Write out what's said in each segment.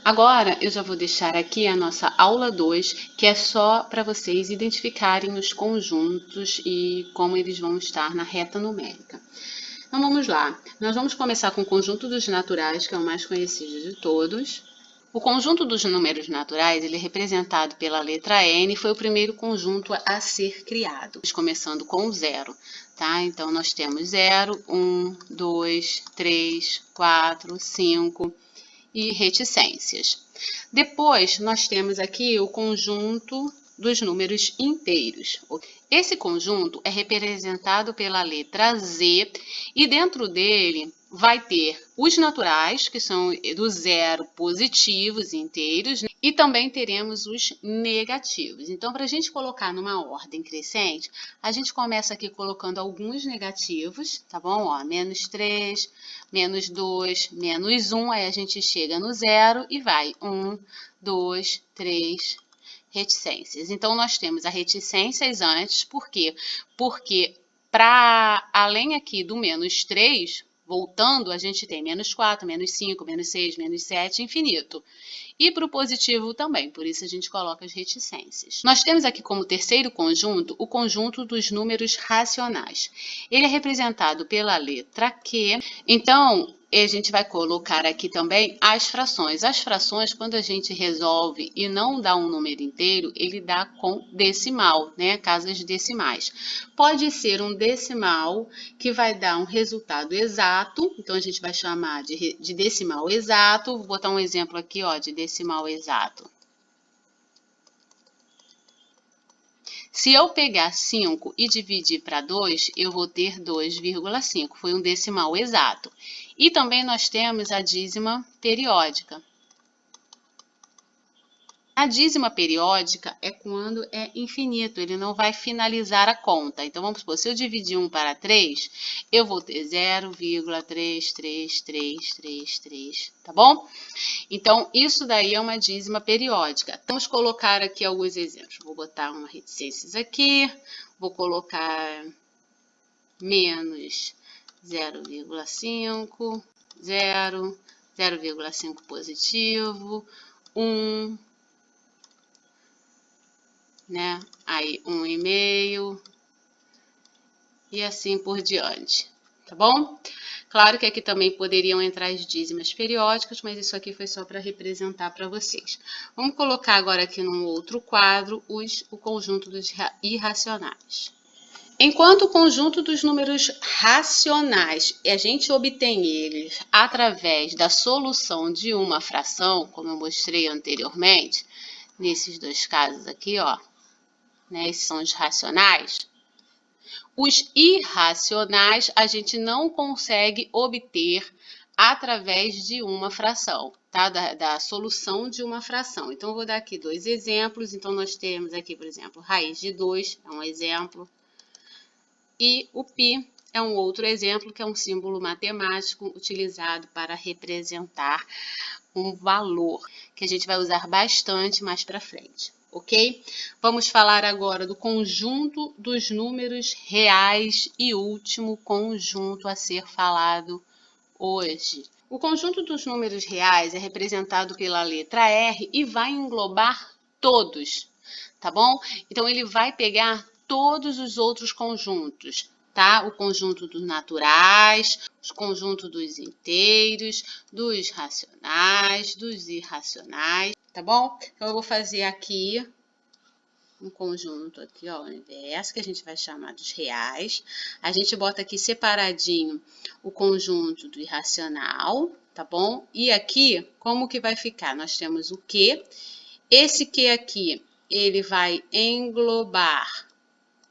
Agora, eu já vou deixar aqui a nossa aula 2, que é só para vocês identificarem os conjuntos e como eles vão estar na reta numérica. Então, vamos lá. Nós vamos começar com o conjunto dos naturais, que é o mais conhecido de todos. O conjunto dos números naturais, ele é representado pela letra N, foi o primeiro conjunto a ser criado, começando com o zero, tá? Então, nós temos 0, 1, 2, 3, 4, 5 e reticências. Depois, nós temos aqui o conjunto dos números inteiros. Esse conjunto é representado pela letra Z e dentro dele vai ter os naturais, que são do zero positivos inteiros, e também teremos os negativos. Então, para a gente colocar numa ordem crescente, a gente começa aqui colocando alguns negativos, tá bom? Ó, menos 3, menos 2, menos 1, aí a gente chega no zero e vai 1, 2, 3, reticências. Então, nós temos as reticências antes, por quê? Porque para além aqui do menos 3, voltando, a gente tem menos 4, menos 5, menos 6, menos 7, infinito. E para o positivo também, por isso a gente coloca as reticências. Nós temos aqui como terceiro conjunto o conjunto dos números racionais. Ele é representado pela letra Q. Então, a gente vai colocar aqui também as frações. As frações, quando a gente resolve e não dá um número inteiro, ele dá com decimal, né? Casas decimais. Pode ser um decimal que vai dar um resultado exato, então a gente vai chamar de decimal exato. Vou botar um exemplo aqui, ó, de decimal exato. Se eu pegar 5 e dividir para 2, eu vou ter 2,5. Foi um decimal exato. E também nós temos a dízima periódica. A dízima periódica é quando é infinito, ele não vai finalizar a conta. Então, vamos supor, se eu dividir 1 para 3, eu vou ter 0,33333, tá bom? Então, isso daí é uma dízima periódica. Vamos colocar aqui alguns exemplos. Vou botar uma reticências aqui, vou colocar menos 0,5, 0, 0,5 positivo, 1, né? Aí 1,5 e assim por diante, tá bom? Claro que aqui também poderiam entrar as dízimas periódicas, mas isso aqui foi só para representar para vocês. Vamos colocar agora aqui num outro quadro o conjunto dos irracionais. Enquanto o conjunto dos números racionais, a gente obtém eles através da solução de uma fração, como eu mostrei anteriormente, nesses dois casos aqui, ó, né, esses são os racionais. Os irracionais a gente não consegue obter através de uma fração, tá? Da solução de uma fração. Então, eu vou dar aqui dois exemplos. Então, nós temos aqui, por exemplo, raiz de 2, é um exemplo. E o π é um outro exemplo, que é um símbolo matemático utilizado para representar um valor, que a gente vai usar bastante mais para frente. Ok? Vamos falar agora do conjunto dos números reais e último conjunto a ser falado hoje. O conjunto dos números reais é representado pela letra R e vai englobar todos, tá bom? Então, ele vai pegar todos os outros conjuntos, tá? O conjunto dos naturais, o conjunto dos inteiros, dos racionais, dos irracionais, tá bom? Então, eu vou fazer aqui um conjunto aqui, ó, inverso, que a gente vai chamar dos reais. A gente bota aqui separadinho o conjunto do irracional, tá bom? E aqui, como que vai ficar? Nós temos o Q. Esse Q aqui, ele vai englobar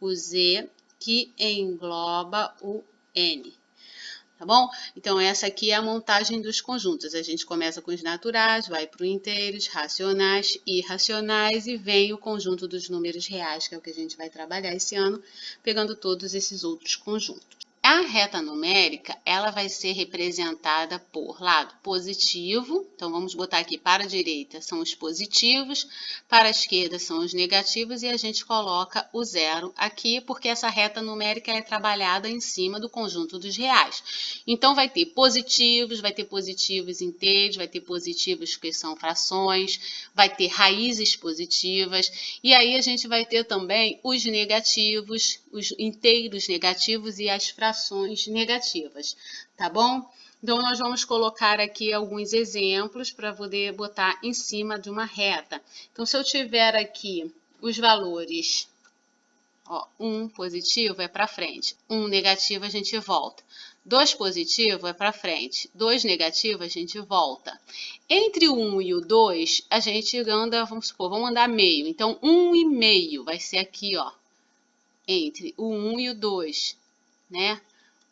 o Z, que engloba o N. Tá bom? Então, essa aqui é a montagem dos conjuntos. A gente começa com os naturais, vai para os inteiros, racionais, irracionais e vem o conjunto dos números reais, que é o que a gente vai trabalhar esse ano, pegando todos esses outros conjuntos. A reta numérica, ela vai ser representada por lado positivo, então vamos botar aqui para a direita são os positivos, para a esquerda são os negativos e a gente coloca o zero aqui, porque essa reta numérica é trabalhada em cima do conjunto dos reais. Então vai ter positivos inteiros, vai ter positivos que são frações, vai ter raízes positivas, e aí a gente vai ter também os negativos, os inteiros negativos e as frações negativas, tá bom? Então, nós vamos colocar aqui alguns exemplos para poder botar em cima de uma reta. Então, se eu tiver aqui os valores, ó, 1 positivo é para frente, 1 negativo a gente volta. 2 positivo é para frente, 2 negativo a gente volta. Entre o 1 e o 2, a gente anda, vamos supor, vamos andar meio. Então, 1,5 vai ser aqui, ó, entre o 1 e o 2, né?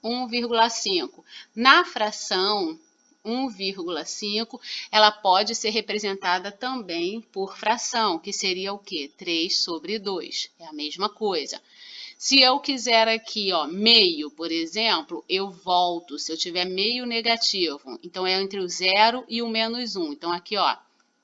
1,5. Na fração 1,5, ela pode ser representada também por fração, que seria o quê? 3 sobre 2. É a mesma coisa. Se eu quiser aqui, ó, meio, por exemplo, eu volto. Se eu tiver meio negativo, então é entre o 0 e o menos 1. Então, aqui, ó,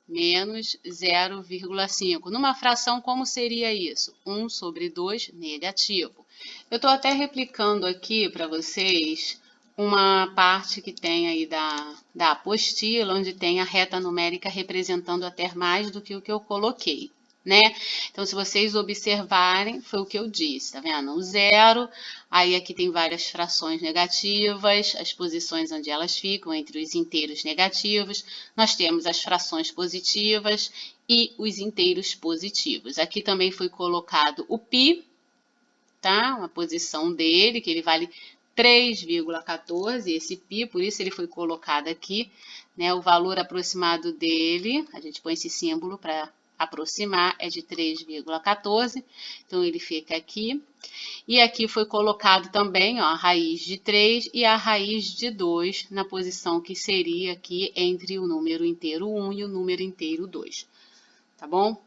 menos 0,5. Numa fração, como seria isso? 1 sobre 2 negativo. Eu estou até replicando aqui para vocês uma parte que tem aí da apostila, onde tem a reta numérica representando até mais do que o que eu coloquei, né? Então, se vocês observarem, foi o que eu disse, tá vendo? O 0, aí aqui tem várias frações negativas, as posições onde elas ficam entre os inteiros negativos. Nós temos as frações positivas e os inteiros positivos. Aqui também foi colocado o π, tá? Uma posição dele, que ele vale 3,14, esse π, por isso ele foi colocado aqui, né? O valor aproximado dele, a gente põe esse símbolo para aproximar, é de 3,14, então ele fica aqui. E aqui foi colocado também, ó, a raiz de 3 e a raiz de 2, na posição que seria aqui entre o número inteiro 1 e o número inteiro 2, tá bom?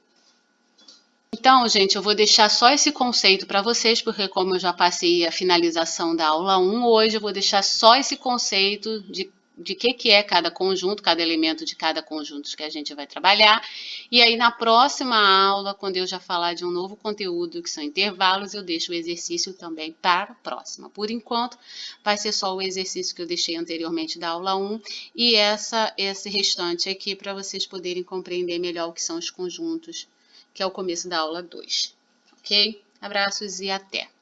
Então, gente, eu vou deixar só esse conceito para vocês, porque como eu já passei a finalização da aula 1, hoje eu vou deixar só esse conceito de que é cada conjunto, cada elemento de cada conjunto que a gente vai trabalhar. E aí, na próxima aula, quando eu já falar de um novo conteúdo, que são intervalos, eu deixo o exercício também para a próxima. Por enquanto, vai ser só o exercício que eu deixei anteriormente da aula 1 e esse restante aqui para vocês poderem compreender melhor o que são os conjuntos, que é o começo da aula 2, ok? Abraços e até!